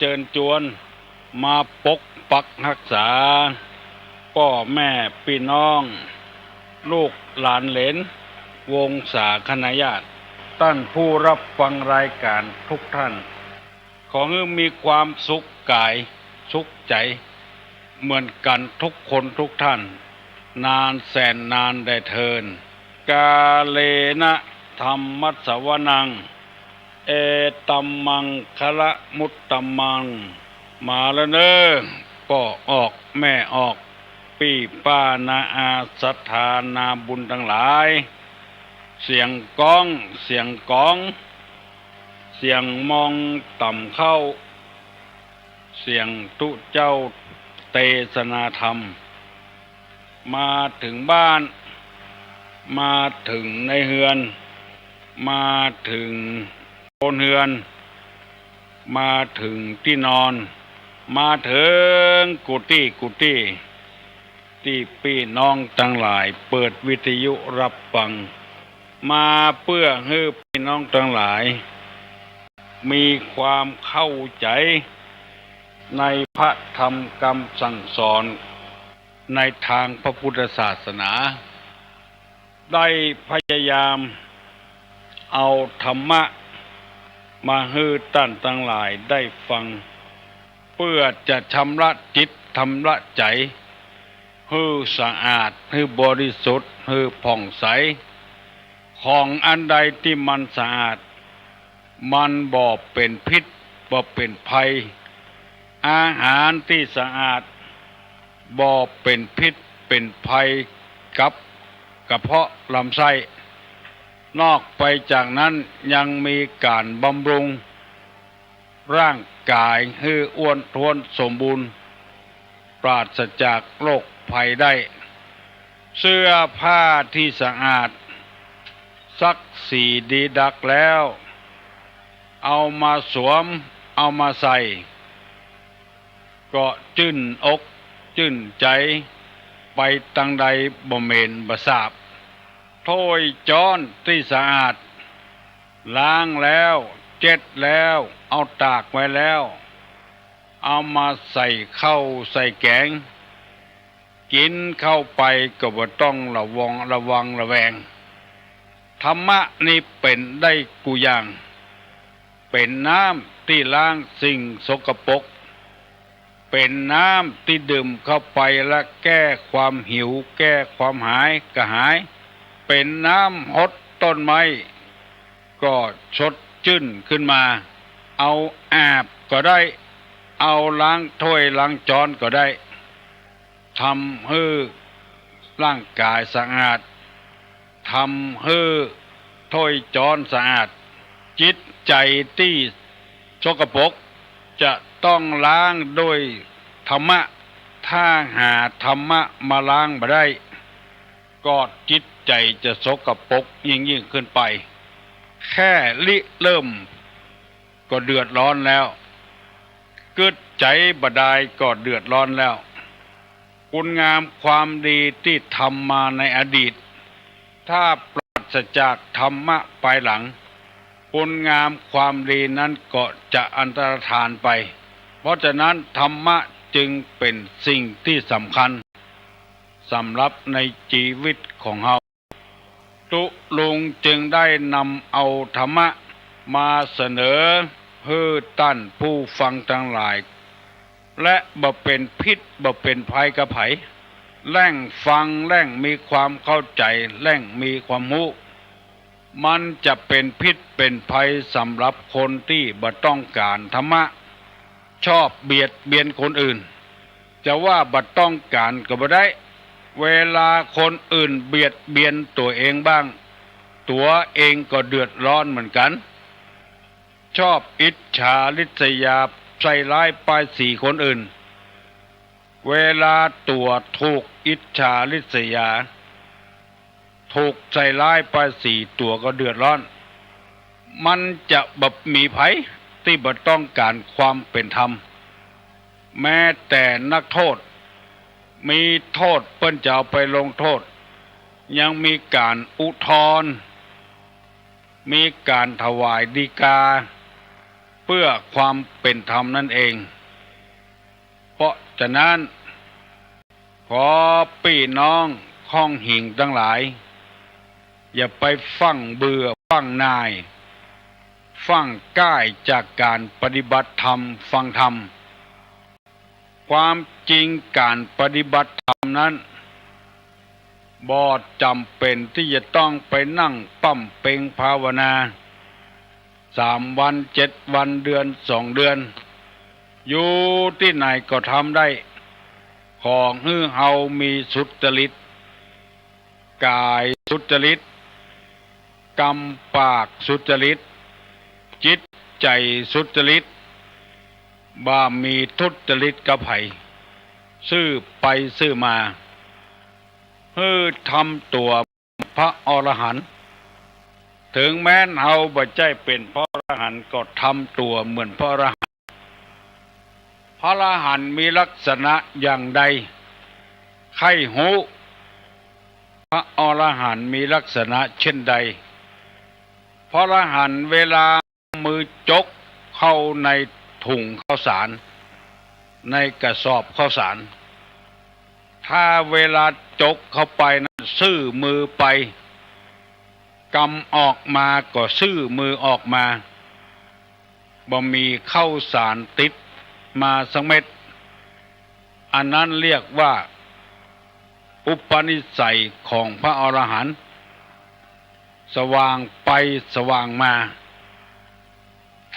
เชิญจวนมาปกปักรักษาพ่อแม่พี่น้องลูกหลานเหลนวงศาคณาญาติท่านผู้รับฟังรายการทุกท่านขอให้มีความสุขกายสุขใจเหมือนกันทุกคนทุกท่านนานแสนนานได้เทินกาเลนะธรรมัสสวนังเอตัมมังคะละมุตตัมมังมาแล้วเนอพ่อออกแม่ออกพี่ป้านาอาศรัทธานาบุญทั้งหลายเสียงก้องเสียงก้องเสียงมองต่ำเข้าเสียงตุเจ้าเทศนาธรรมมาถึงบ้านมาถึงในเฮือนมาถึงบนเฮือนมาถึงที่นอนมาถึงกุฏิที่พี่น้องทั้งหลายเปิดวิทยุรับฟังมาเพื่อให้พี่น้องทั้งหลายมีความเข้าใจในพระธรรมคำสั่งสอนในทางพระพุทธศาสนาได้พยายามเอาธรรมะมาให้ท่านทั้งหลายได้ฟังเพื่อจะชำระจิตชำระใจให้สะอาดให้บริสุทธิ์ให้ผ่องใสของอันใดที่มันสะอาดมันบ่เป็นพิษบ่เป็นภัยอาหารที่สะอาดบ่เป็นพิษเป็นภัยกับกระเพาะลำไส้นอกไปจากนั้นยังมีการบำรุงร่างกายให้อ้วนท้วนสมบูรณ์ปราศจากโรคภัยได้เสื้อผ้าที่สะอาดซักสีดีดักแล้วเอามาสวมเอามาใส่ก็จื่นอกจื่นใจไปตั้งใดบ่เมนบ่ทราบถ้วยจ้อนที่สะอาดล้างแล้วเช็ดแล้วเอาตากไว้แล้วเอามาใส่ข้าวใส่แกงกินเข้าไปก็บ่ต้องระวังระแวงธรรมะนี่เป็นได้กุอย่างเป็นน้ำที่ล้างสิ่งสกปรกเป็นน้ำที่ดื่มเข้าไปและแก้ความหิวแก้ความหายกระหายเป็นน้ำหดต้นไม้ก็สดชื่นขึ้นมาเอาอาบก็ได้เอาล้างถ้วยล้างจานก็ได้ทำให้ร่างกายสะอาดทำให้ถ้วยจานสะอาดจิตใจที่สกปรกจะต้องล้างด้วยธรรมะถ้าหาธรรมะมาล้างบ่ได้ก็จิตใจจะสกปรกยิ่งขึ้นไปแค่เริ่มก็เดือดร้อนแล้วเกิดใจบ่ได้ก็เดือดร้อนแล้วคุณงามความดีที่ทำมาในอดีตถ้าปราศจากธรรมะภายหลังคุณงามความดีนั้นก็จะอันตรธานไปเพราะฉะนั้นธรรมะจึงเป็นสิ่งที่สำคัญสำหรับในชีวิตของเราตุลุงจึงได้นำเอาธรรมะมาเสนอให้ท่านผู้ฟังทั้งหลายและบ่เป็นพิษบ่เป็นภัยกับไผแล่งฟังแล่งมีความเข้าใจแล่งมีความรู้มันจะเป็นพิษเป็นภัยสำหรับคนที่บ่ต้องการธรรมะชอบเบียดเบียนคนอื่นจะว่าบ่ต้องการก็บ่ได้เวลาคนอื่นเบียดเบียนตัวเองบ้างตัวเองก็เดือดร้อนเหมือนกันชอบอิจฉาริษยาใส่ร้ายป้ายสีคนอื่นเวลาตัวถูกอิจฉาริษยาถูกใส่ร้ายป้ายสีตัวก็เดือดร้อนมันจะแบบมีภัยที่บ่ต้องการความเป็นธรรมแม้แต่นักโทษมีโทษเปิ้นจะเอาไปลงโทษยังมีการอุทธรณ์มีการถวายฎีกา เ พื่อความเป็นธรรมนั่นเองเพราะฉะนั้นขอพี่น้องข้องหิ่งทั้งหลายอย่าไปฟังเบื่อฟังนายฟังก้ายจากการปฏิบัติธรรมฟังธรรมความจริงการปฏิบัติธรรมนั้นบ่จำเป็นที่จะต้องไปนั่งปั้มเพ็งภาวนา3 วัน 7 วันเดือน2 เดือนอยู่ที่ไหนก็ทำได้ของฮือเฮามีสุจริตกายสุจริตกำปากสุจริตจิตใจสุจริตบ่มีทุจริตกับไผซื้อไปซื้อมาทำตัวพระอรหันต์ถึงแม้นเฮาบ่ใจเป็นพระอรหันต์ก็ทำตัวเหมือนพระอรหันต์พระอรหันต์มีลักษณะอย่างใดใครหูพระอรหันต์มีลักษณะเช่นใดพระอรหันต์เวลามือจกเข้าในถุงข้าวสารในกระสอบข้าวสารถ้าเวลาจกเข้าไปนั้นซื่อมือไปกำออกมาก็ซื่อมือออกมาบ่มีข้าวสารติดมาสักเม็ดอันนั้นเรียกว่าอุปนิสัยของพระอรหันต์สว่างไปสว่างมา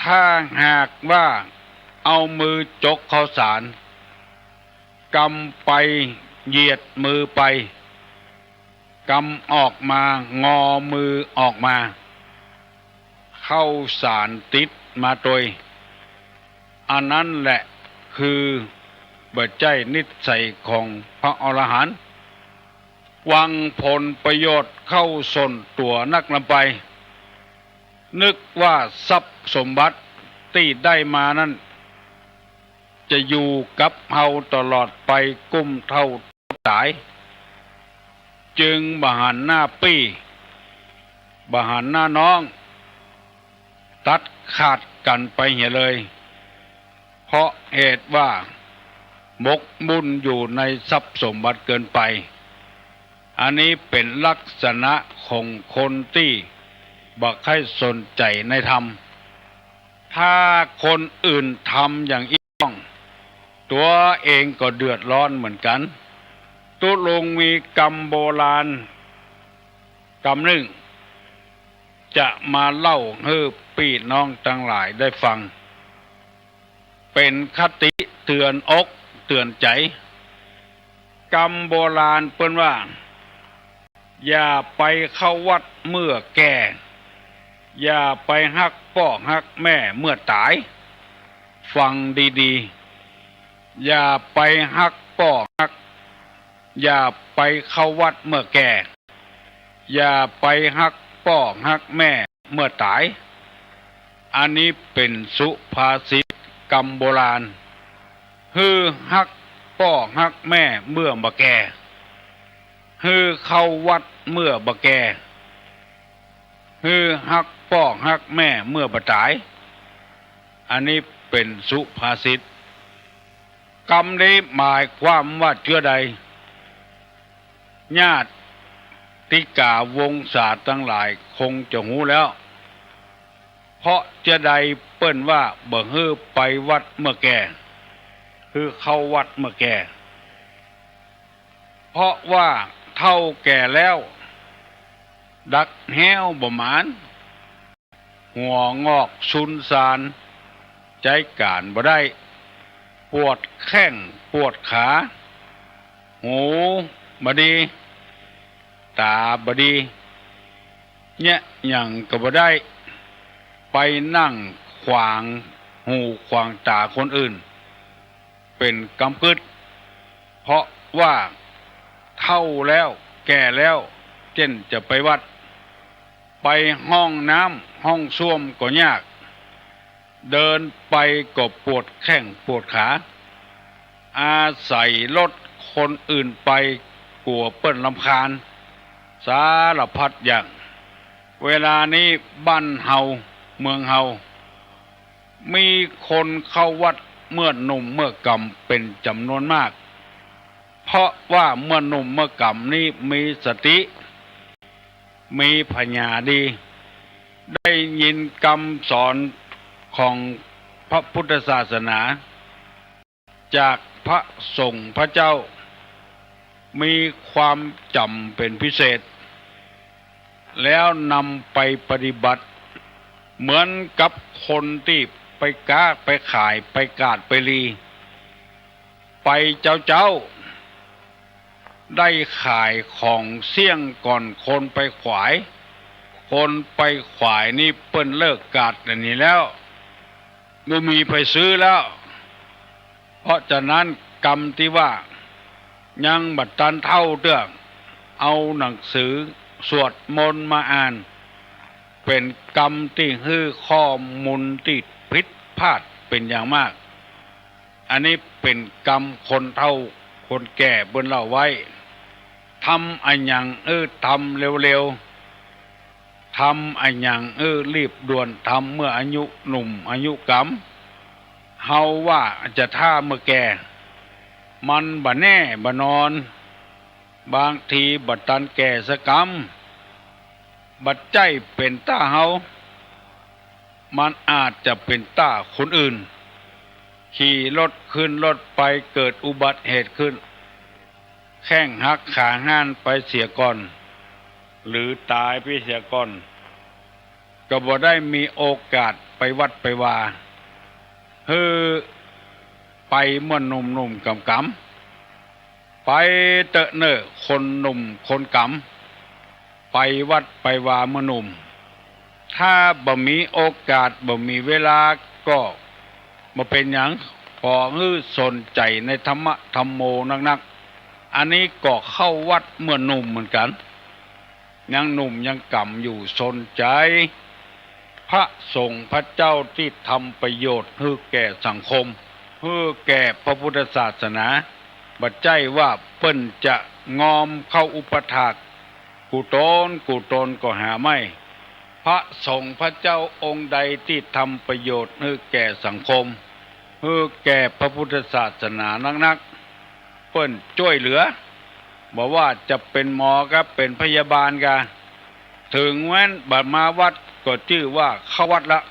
ถ้าหากว่าเอามือจกข้าวสารกำไปเหยียดมือไปกำออกมางอมือออกมาเข้าสารติดมาโดยอันนั้นแหละคือบัจจัยนิสัยของพระอรหันต์หวังผลประโยชน์เข้าสนตัวนักลำไปนึกว่าทรัพย์สมบัติที่ได้มานั้นจะอยู่กับเฮาตลอดไปกุ้มเท่าตายจึงบหันหน้าปี้บหันหน้าน้องตัดขาดกันไปเหี่ยเลยเพราะเหตุว่าหมกมุ่นอยู่ในทรัพย์สมบัติเกินไปอันนี้เป็นลักษณะของคนที่บ่ค่อยสนใจในธรรมถ้าคนอื่นทำอย่างอีกตัวเองก็เดือดร้อนเหมือนกันตุลงมีกรรมโบราณกรรมหนึ่งจะมาเล่าให้พี่น้องทั้งหลายได้ฟังเป็นคติเตือนอกเตือนใจกรรมโบราณเปิ้นว่าอย่าไปเข้าวัดเมื่อแก่อย่าไปฮักพ่อฮักแม่เมื่อตายฟังดีๆอย่าไปฮักพ่อฮักอย่าไปเข้าวัดเมื่อแก่อย่าไปฮักพ่อฮักแม่เมื่อตายอันนี้เป็นสุภาษิตกรรมโบราณฮือฮักพ่อฮักแม่เมื่อบ่แก่ฮือเข้าวัดเมื่อบ่แก่ฮือฮักพ่อฮักแม่เมื่อบ่ตายอันนี้เป็นสุภาษิตกรรมนี้หมายความว่าเชื่อใดญาติกาวงศาทั้งหลายคงจะหูแล้วเพราะจะใดเปิ้นว่าบ่ฮือไปวัดเมื่อแก่คือเข้าวัดเมื่อแก่เพราะว่าเท่าแก่แล้วดักแห้วบ่หมานหัวงอกสุนสานใจการบ่ได้ปวดแข้งปวดขาหูบ่ดีตาบ่ดีเนี่ยหยังก็บ่ได้ไปนั่งขวางหูขวางตาคนอื่นเป็นกำกึดเพราะว่าเฒ่าแล้วแก่แล้วเช่นจะไปวัดไปห้องน้ำห้องส้วมก็ยากเดินไปก็ปวดแข้งปวดขาอาศัยรถคนอื่นไปกลัวเปิ้นรำคาญสารพัดอย่างเวลานี้บ้านเฮาเมืองเฮา มีคนเข้าวัดเมื่อหนุ่มเมื่อกำเป็นจำนวนมากเพราะว่าเมื่อหนุ่มเมื่อกำนี้มีสติมีปัญญาดีได้ยินคำสอนของพระพุทธศาสนาจากพระสงฆ์พระเจ้ามีความจำเป็นพิเศษแล้วนำไปปฏิบัติเหมือนกับคนที่ไปค้าไปขายไปกาดไปลีไปเจ้าได้ขายของเสี่ยงก่อนคนไปขวายคนไปขวายนี่เปิ้นเลิกกาดอันนี้แล้วไม่มีไปซื้อแล้วเพราะฉะนั้นกรรมที่ว่ายังบัดตันเท่าเรื่องเอาหนังสือสวดมนต์มาอ่านเป็นกรรมที่ฮื้อข้อมูลที่ผิดพลาดเป็นอย่างมากอันนี้เป็นกรรมคนเฒ่าคนแก่เบิ่นเล่าไว้ทำอันหยังทำเร็วๆทำอันหยังรีบด่วนทำเมื่ออายุหนุ่มอายุกำเฮาว่าจะท่าเมื่อแก่มันบ่แน่บ่นอนบางทีบัดตันแก่สกรรมบัดใจเป็นต้าเฮามันอาจจะเป็นต้าคนอื่นขี่รถขึ้นรถไปเกิดอุบัติเหตุขึ้นแข้งหักขาห้านไปเสียก่อนหรือตายไปเสียก่อนก็บ่ได้มีโอกาสไปวัดไปวาไปเมื่อหนุ่มๆกำไปเตอะเนอคนหนุ่มคนกำไปวัดไปวาเมื่อหนุ่มถ้าบ่มีโอกาสบ่มีเวลาก็บ่เป็นหยังพอสนใจในธรรมะธรรมโมนักๆอันนี้ก็เข้าวัดเมื่อหนุ่มเหมือนกันยังหนุ่มยังกำอยู่สนใจพระสงฆ์พระเจ้าที่ทำประโยชน์ให้แก่สังคมให้แก่พระพุทธศาสนาบัดใจว่าเปิ้นจะงอมเข้าอุปถากกุตนก็หาไม่พระสงฆ์พระเจ้าองค์ใดที่ทำประโยชน์ให้แก่สังคมให้แก่พระพุทธศาสนานักๆเปิ้นช่วยเหลือบอกว่าจะเป็นหมอครับเป็นพยาบาลกันถึงแม้นบัดมาวัดก็ชื่อว่าเข้าวัดละ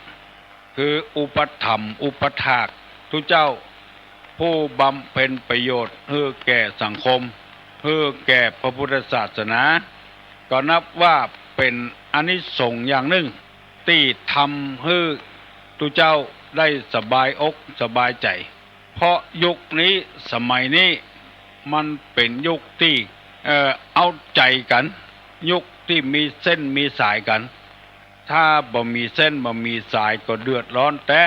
คืออุปถัมภ์อุปถากทุเจ้าผู้บำเพ็ญประโยชน์ให้แก่สังคมให้แก่พระพุทธศาสนาก็นับว่าเป็นอานิสงส์อย่างหนึ่งที่ทำให้ทุเจ้าได้สบายอกสบายใจเพราะยุคนี้สมัยนี้มันเป็นยุคที่เอาใจกันยุคที่มีเส้นมีสายกันถ้าบ่มีเส้นบ่มีสายก็เดือดร้อนแต่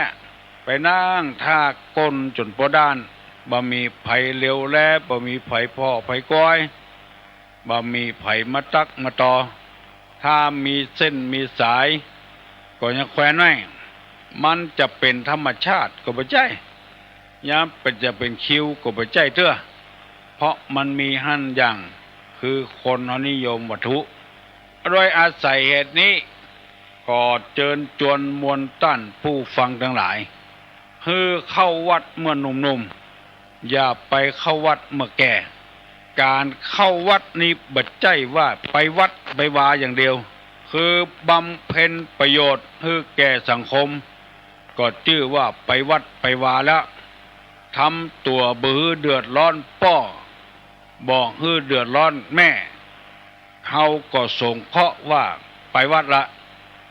ไปนั่งท่าก้นจนปวดด้านบ่มีไผเร็วแลบ่มีไผพ่อไผก้อยบ่มีไผมาตักมาต่อถ้ามีเส้นมีสายก็ยังแขวนไว้มันจะเป็นธรรมชาติก็บ่ใช่ยามเป็นจะเป็นคิวก็บ่ใช่เด้อเพราะมันมีหั่นอย่างคือคนเขานิยมวัตถุโดยอาศัยเหตุนี้ก็เชิญชวนมวลต้านผู้ฟังทั้งหลายคือเข้าวัดเมื่อหนุ่มๆอย่าไปเข้าวัดเมื่อแก่การเข้าวัดนี้บัดใจว่าไปวัดไปวาอย่างเดียวคือบำเพ็ญประโยชน์ให้แก่สังคมก็ชื่อว่าไปวัดไปวาแล้วทำตัวบื้อเดือดร้อนป้อบอกให้เดือดร้อนแม่เฮาก็สงเคราะห์ว่าไปวัดละ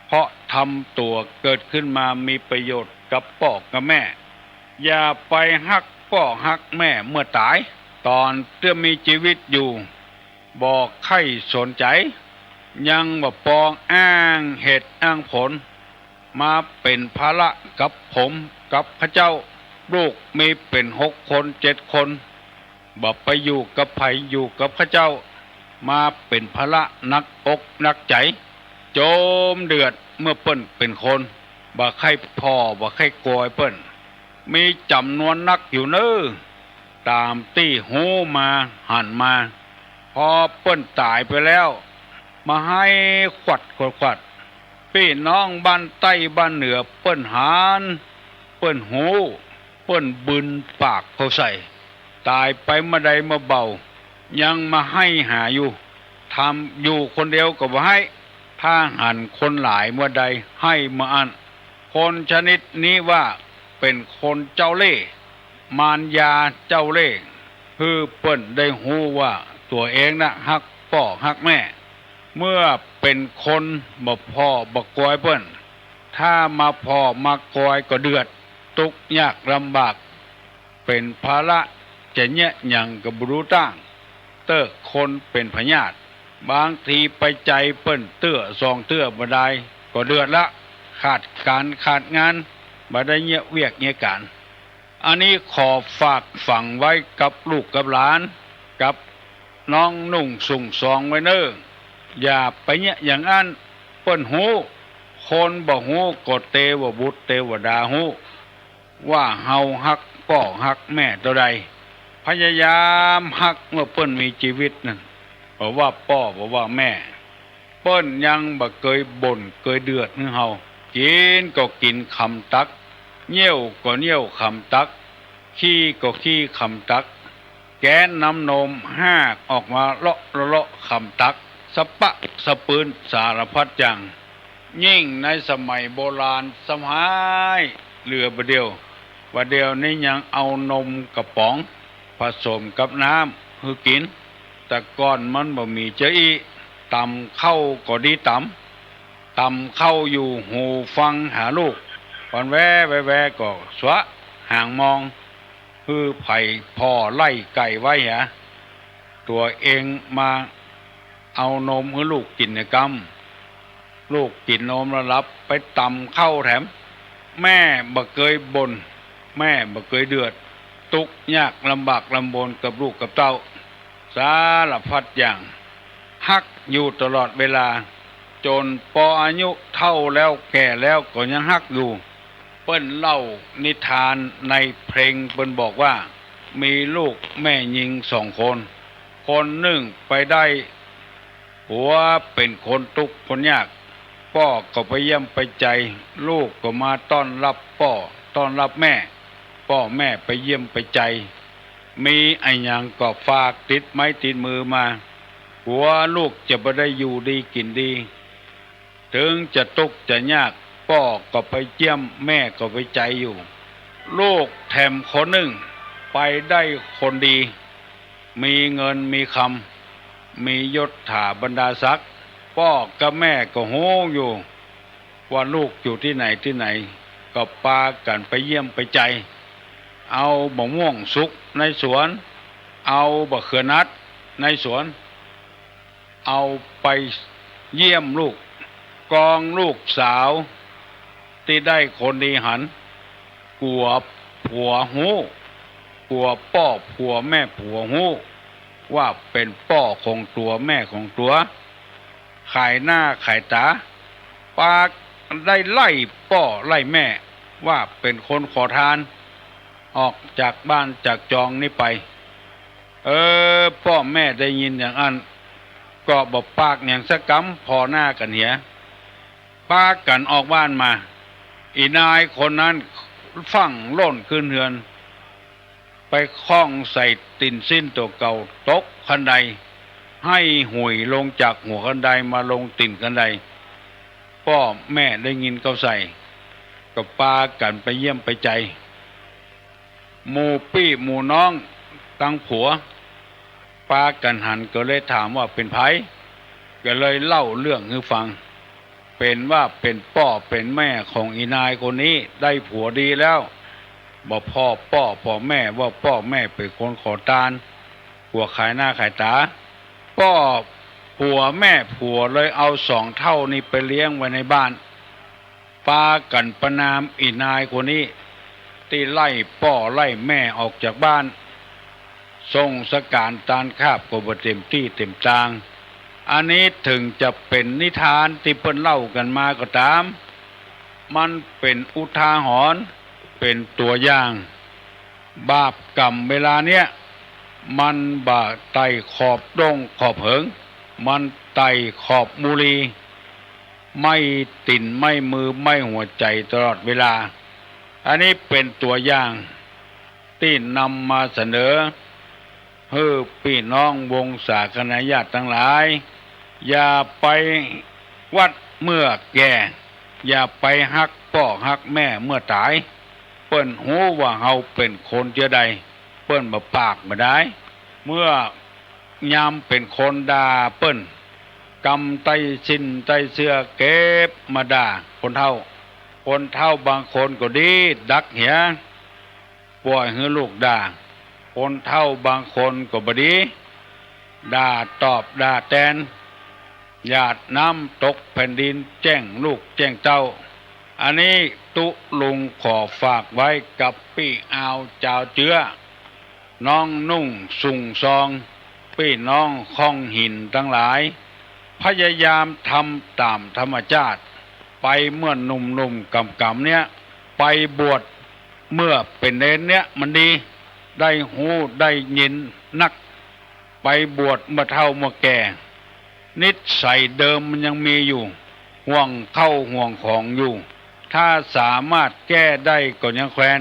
เพราะทำตัวเกิดขึ้นมามีประโยชน์กับพ่อกับแม่อย่าไปฮักพ่อฮักแม่เมื่อตายตอนเมื่อมีชีวิตอยู่บอกใครสนใจยังบ่ปองอ้างเหตุอ้างผลมาเป็นภาระกับผมกับพระเจ้าลูกมีเป็น6 คน7 คนบ่ไปอยู่กับไผอยู่กับพระเจ้ามาเป็นภาระนักอกนักใจโจมเดือดเมื่อเปิ้นเป็นคนบ่ใครพ่อบ่ใครกอยเปิ้นมีจำนวนนักอยู่เน้อตามที่หูมาหันมาพอเปิ้นตายไปแล้วมาให้ขวัดพี่น้องบ้านใต้บ้านเหนือเปิ้นหาน ปิ้นหูเปิ้นบึนปากเขาใส่ตายไปมาใดมาเบายังมาให้หาอยู่ทำอยู่คนเดียวก็บ่ให้ถ้าหันคนหลายเมื่อใดให้มาอันคนชนิดนี้ว่าเป็นคนเจ้าเล่ห์มารยาเจ้าเล่ห์คือเปิ้นได้หู้ว่าตัวเองนะฮักพ่อฮักแม่เมื่อเป็นคนบ่พ่อบ่กอยเปิ้นถ้ามาพ่อมากอยก็เดือดทุกข์ยากลำบากเป็นภาระจะแยะหยังก็บ่รู้ตั้งเต้อคนเป็นพญาติบางทีไปใจเปิ้นเตื้อซองเตื้อบ่ได้ก็เดือดละขาดการขาดงานบ่ได้เงียเวียกเงียการอันนี้ขอฝากฝังไว้กับลูกกับหลานกับน้องนุ่งสุ่งซองไว้เน้ออย่าไปเงียอย่างนั้นเปิ้นหูคนบ่หูก็เทวบุตรเทวดาหูว่าเฮาฮักพ่อฮักแม่ตัวใดพยายามฮักเมื่อเปิ้นมีชีวิตนั่นบอกว่าพ่อบอกว่าแม่เปิ้นยังบ่เคยบ่นเคยเดือดให้เฮากินก็กินคำตักเยี่ยวก็เยี่ยวคำตักขี้ก็ขี้คำตักแกนน้ำนมหากออกมาเลาะคำตักสะปะสะปืนสารพัดอย่างยิ่งในสมัยโบราณสมัยเหลือประเดียวนี้ยังเอานมกระป๋องผสมกับน้ำคือกินแต่ก่อนมันบ่มีเจอีตำเข้าก็ดีตำเข้าอยู่หูฟังหาลูกวันแวก็สวะห่างมองคือไผ่พ่อไล่ไก่ไว้หะตัวเองมาเอานมให้ลูกกินในกำลูกกินนมแล้วรับไปตำเข้าแถมแม่บ่เคยบ่นแม่บ่เคยเดือดทุกข์ยากลำบากลำบนกับลูกกับเต้าสารพัดอย่างฮักอยู่ตลอดเวลาจนพออายุเท่าแล้วแก่แล้วก็ยังฮักอยู่เปิ้นเล่านิทานในเพลงเปิ้นบอกว่ามีลูกแม่หญิง2 คนหนึ่งไปได้ผัวเป็นคนทุกข์คนยากพ่อก็ไปเยี่ยมไปใจลูกก็มาต้อนรับพ่อต้อนรับแม่พ่อแม่ไปเยี่ยมไปใจมีไอ้หยังก็ฝากติดไม้ติดมือมาผัวลูกจะบ่ได้อยู่ดีกินดีถึงจะทุกข์จะยากพ่อก็ไปเยี่ยมแม่ก็ไปใจอยู่ลูกแถมคนหนึ่งไปได้คนดีมีเงินมีคำมียศถาบรรดาศักดิ์พ่อกับแม่ก็โหอยู่ว่าลูกอยู่ที่ไหนก็พากันไปเยี่ยมไปใจเอามะม่วงสุกในสวนเอาบะเขือนัดในสวนเอาไปเยี่ยมลูกกองลูกสาวที่ได้คนดีหันกลัวผัวหูกลัวพ่อผัวแม่ผัวหูว่าเป็นพ่อของตัวแม่ของตัวขายหน้าขายตาปากได้ไล่พ่อไล่แม่ว่าเป็นคนขอทานออกจากบ้านจากจองนี่ไปพ่อแม่ได้ยินอย่างนั้นก็บอกปากอย่างสักกำพอหน้ากันเหียปากกันออกบ้านมาอีนายคนนั้นฟั่งล่นขึ้นเฮือนไปคล้องใส่ตินสิ้นตัวเก่าตกคันไดให้หุยลงจากหัวคันไดมาลงติ่นคันไดพ่อแม่ได้ยินเขาใส่ก็ปากันไปเยี่ยมไปใจหมู่พี่หมู่น้องตั้งผัวปากันหันก็เลยถามว่าเป็นไผก็เลยเล่าเรื่องให้ฟังเป็นว่าเป็นพ่อเป็นแม่ของอีนายคนนี้ได้ผัวดีแล้วบอกพ่อแม่ว่าพ่อแม่เป็นคนขอทานผัวขายหน้าขายตาพ่อผัวแม่ผัวเลยเอา2 เท่านี้ไปเลี้ยงไว้ในบ้านปากันประนามอีนายคนนี้ที่ไล่พ่อไล่แม่ออกจากบ้านทรงสการตานคาบก็บ่เต็มที่เต็มทางอันนี้ถึงจะเป็นนิทานที่เพิ่นเล่ากันมาก็ตามมันเป็นอุทาหรณ์เป็นตัวอย่างบาปกรรมเวลาเนี้ยมันบ่ไต่ขอบดงขอบเหิงมันไต่ขอบมูลีไม่ติ่นไม่มือไม่หัวใจตลอดเวลา อันนี้เป็นตัวอย่างที่นำมาเสนอให้พี่น้องวงศาคณาญาติทั้งหลายอย่าไปวัดเมื่อแก่อย่าไปฮักพ่อฮักแม่เมื่อตายเปิ้นหูว่าเฮาเป็นคนเจอใดเปิ้นบ่ปากบ่ได้เมื่อยามเป็นคนด่าเปิ้นกำไตสินไตเสื้อเก็บมาด่าคนเฒ่าบางคนก็ดีดักเหียปล่อยให้ลูกด่าคนเฒ่าบางคนก็บ่ดีด่าตอบด่าแตนหยาดน้ำตกแผ่นดินแจ้งลูกแจ้งเจ้าอันนี้ตุลุงขอฝากไว้กับพี่อาวเจ้าเจือน้องนุ่งสุงซองพี่น้องข้องหินทั้งหลายพยายามทำตามธรรมชาติไปเมื่อหนุ่มๆกำๆเนี่ยไปบวชเมื่อเป็นเนรเนี่ยมันดีได้หูได้ยินนักไปบวชเมื่อเฒ่าเมื่อแก่นิสัยเดิมมันยังมีอยู่ห่วงเข้าห่วงของอยู่ถ้าสามารถแก้ได้ก็ยังแควน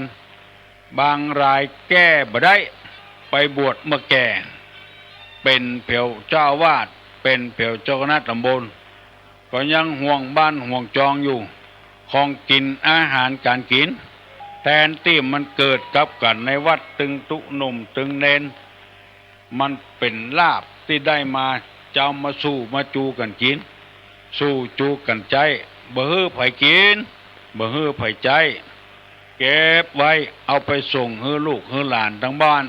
บางรายแก้บ่ได้ไปบวชเมื่อแก่เป็นเผียวเจ้าวาดเป็นเผียวเจ้าคณะตำบลก็ยังห่วงบ้านห่วงจองอยู่ของกินอาหารการกินแทนที่มันเกิดกับกันในวัดตึงตุหนุ่มตึงเนนมันเป็นลาภที่ได้มาจะเอามาสู้มาจูกันกินสู้จูกันใจบ่ฮื้อไผกินบ่ฮื้อไผใจเก็บไว้เอาไปส่งให้ลูกให้หลานทั้งบ้าน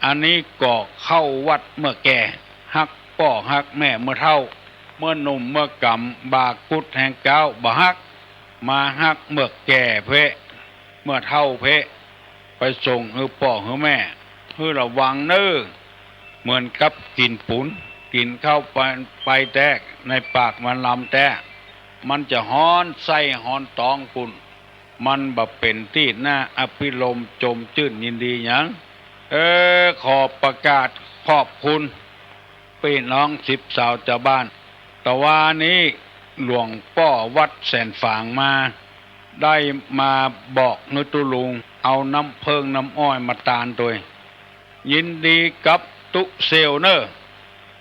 อันนี้ก็เข้าวัดเมื่อแก่ฮักพ่อฮักแม่เมื่อเฒ่าเมื่อหนุ่มเมื่อกำบากุดแห่งเก้าบ่ฮักมาฮักเมื่อแก่เพะเมื่อเฒ่าเพะไปส่งให้พ่อให้แม่ให้ระวังเน้อเหมือนกับกินปุ๋นกินเข้าไปแตกในปากมันลำแตกมันจะฮ้อนไส้ฮ้อนตองปุ่นมันบ่เป็นที่น่าอภิรมย์จมชื่นยินดีหยังขอประกาศขอบคุณพี่น้อง10 สาวชาวบ้านแต่ว่านี้หลวงพ่อวัดแสนฝางมาได้มาบอกนึตุลุงเอาน้ำเพิงน้ำอ้อยมาตานตัวยินดีกับตุเซลเนอร์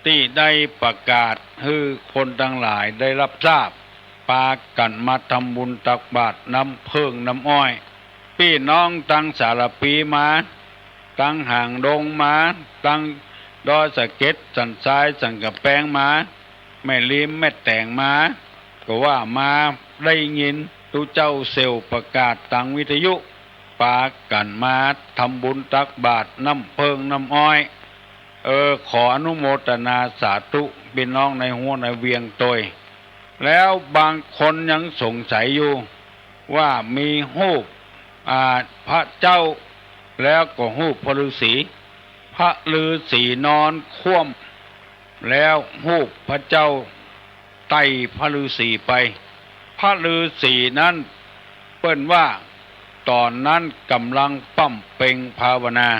ที่ได้ประกาศให้คนทั้งหลายได้รับทราบปากันมาทำบุญตักบาตรน้ำเพิงน้ำอ้อยพี่น้องตั้งสารปีมาตั้งห่างดงมาตั้งดอยสะเก็ดสันทรายสังกะแปงมาแม่ลิมแม่แต่งมาก็ว่ามาได้ยินตุเจ้าเซลประกาศทางวิทยุปากันมาทำบุญตักบาตรน้ำเพิงน้ำอ้อยขออนุโมทนาสาธุพี่น้องในหัวในเวียงตยแล้วบางคนยังสงสัยอยู่ว่ามีรูปพระเจ้าแล้วก็รูปพระฤาษีพระฤาษีนอนคว่ำแล้วรูปพระเจ้าไต่พระฤาษีไปพระฤาษีนั้นเปิ้นว่าตอนนั้นกำลังปั้มเป่งภาวนา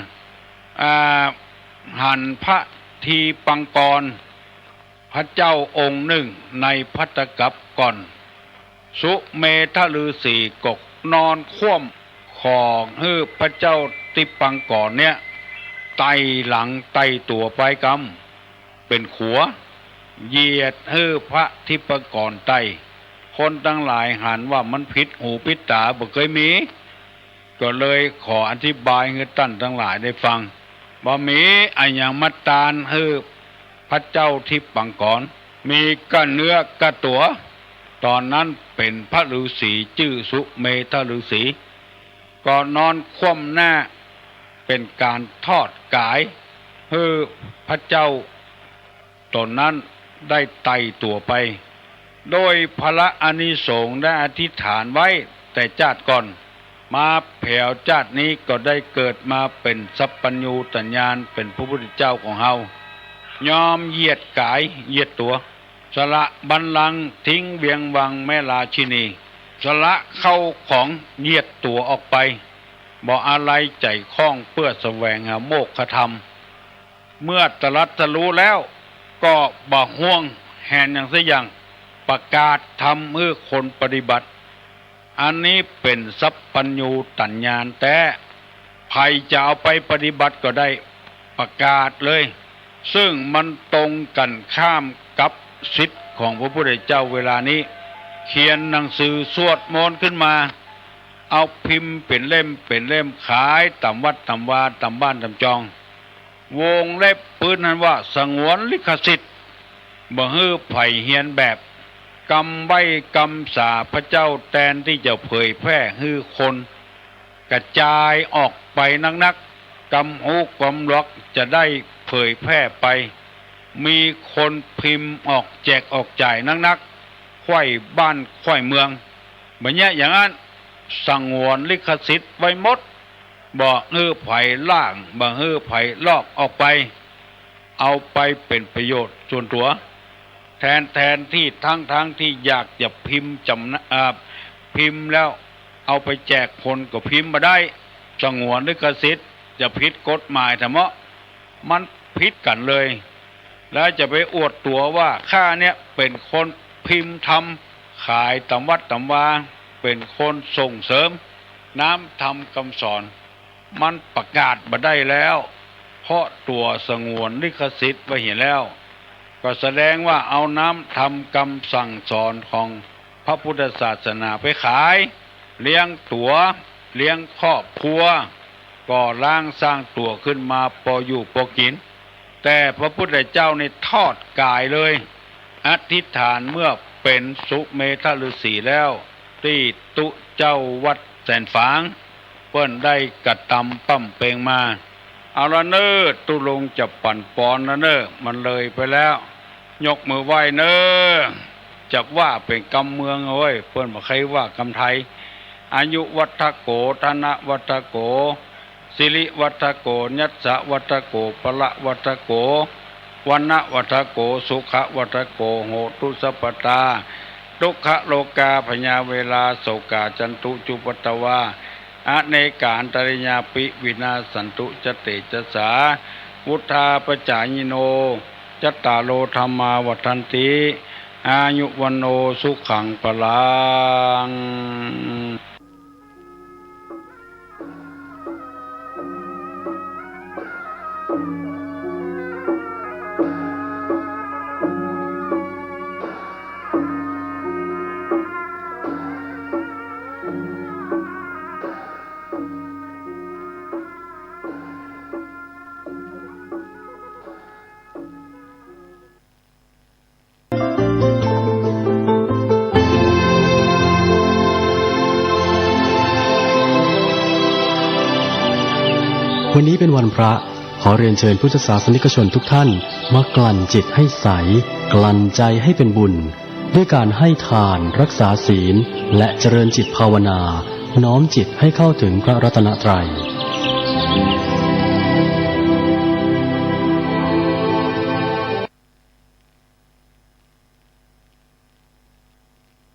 หันพระทีปังกรพระเจ้าองค์หนึ่งในพัตตกัปก่อนสุเมธฤาษีกกนอนคว่ำของพระเจ้าติปังกรเนี่ยไต่หลังไต่ตัวไปกำเป็นขัวเหยียดพระทิปังกรไต่คนทั้งหลายหันว่ามันผิดหูผิดตาบ่เคยมีก็เลยขออธิบายให้ท่านทั้งหลายได้ฟังบ่มีอันอย่างมาตานพระเจ้าทิปังกรมีกระเนื้อกระตัวตอนนั้นเป็นพระฤาษีชื่อสุเมธฤาษีก็นอนคว่ำหน้าเป็นการทอดกายพระเจ้าตนนั้นได้ไต่ตัวไปโดยพระอานิสงส์ได้อธิษฐานไว้แต่ชาติก่อนมาแผ่วชาตินี้ก็ได้เกิดมาเป็นสัพพัญญูตญาณเป็นพระพุทธเจ้าของเฮายอมเหยียดกายเหยียดตัวสละบัลลังก์ทิ้งเวียงวังแม่ราชินีสละเข้าของเหยียดตัวออกไปบ่อะไรใจคล้องเพื่อแสวงหาโมกขธรรมเมื่อตรัสรู้แล้วก็บ่ห่วงแหนอย่างสักอย่างประกาศธรรมคนปฏิบัติ อันนี้เป็นสัพพัญญูตัญญาแต่ใครจะเอาไปปฏิบัติก็ได้ประกาศเลยซึ่งมันตรงกันข้ามกับสิทธิ์ของพระพุทธเจ้าเวลานี้เขียนหนังสือสวดมนต์ขึ้นมาเอาพิมพ์เป็นเล่มขายตามวัดตามวาตามบ้านตามจองวงเล็บปืนนั้นว่าสงวนลิขสิทธิ์บ่ฮื้อไผเฮียนแบบกำไว้กำสาพระเจ้าแทนที่จะเผยแพร่ฮื้อคนกระจายออกไปนักกำหูกำล็อกจะได้เผยแพร่ไปมีคนพิมพ์ออกแจกออกจ่ายนักไขว้บ้านไขว้เมืองแบบนี้อย่างนั้นสงวนลิขสิทธิ์ไว้หมดบ่ฮื้อไผล่างบ่ฮื้อไผลอกออกไปเอาไปเป็นประโยชน์ส่วนตัวแทนที่ทั้งที่อยากจะพิมพ์พิมพ์แล้วเอาไปแจกคนก็พิมพ์มาได้สงวนลิขสิทธิ์จะผิดกฎหมายธรรมะมันผิดกันเลยแล้วจะไปอวดตัวว่าข้าเนี่ยเป็นคนพิมพ์ทำขายตามวัดตามวาเป็นคนส่งเสริมน้ำทำคำสอนมันประกาศมาได้แล้วเพราะตัวสงวนลิขสิทธิ์ไว้เห็นแล้วก็แสดงว่าเอาน้ำทำคำสั่งสอนของพระพุทธศาสนาไปขายเลี้ยงตัวเลี้ยงครอบครัวก่อร่างสร้างตัวขึ้นมาพออยู่พอกินแต่พระพุทธเจ้าในทอดกายเลยอธิษฐานเมื่อเป็นสุเมธฤาษีแล้วที่ตุเจ้าวัดแสนฝางเปิ้นได้กระทำปั้มเปงมาเอาละเน้อตุลงจะปั่นปอนละเน้อมันเลยไปแล้วยกมือไหว้เน้อจักว่าเป็นกำเมืองเอ้ยเปิ้นบ่ใครว่ากำไทยอายุวัฏโกธนะวัฏโกสิริวัฏโกญัสสะวัฏโกปละวัฏโกวันนะวัฏโกสุขวัฏโกโหตุสัพพตาทุกขโลกาพญาเวลาโสกาจันตุจุปตวาอเนกาอันตริยาปิวินาสันตุจเตจสาวุธาปจายโนจัตตาโลธรรมาวัฏันติอายุวันโนสุขังปลังวันนี้เป็นวันพระขอเรียนเชิญพุทธศาสนิกชนทุกท่านมากลั่นจิตให้ใสกลั่นใจให้เป็นบุญด้วยการให้ทานรักษาศีลและเจริญจิตภาวนาน้อมจิตให้เข้าถึงพระรัตนตรัย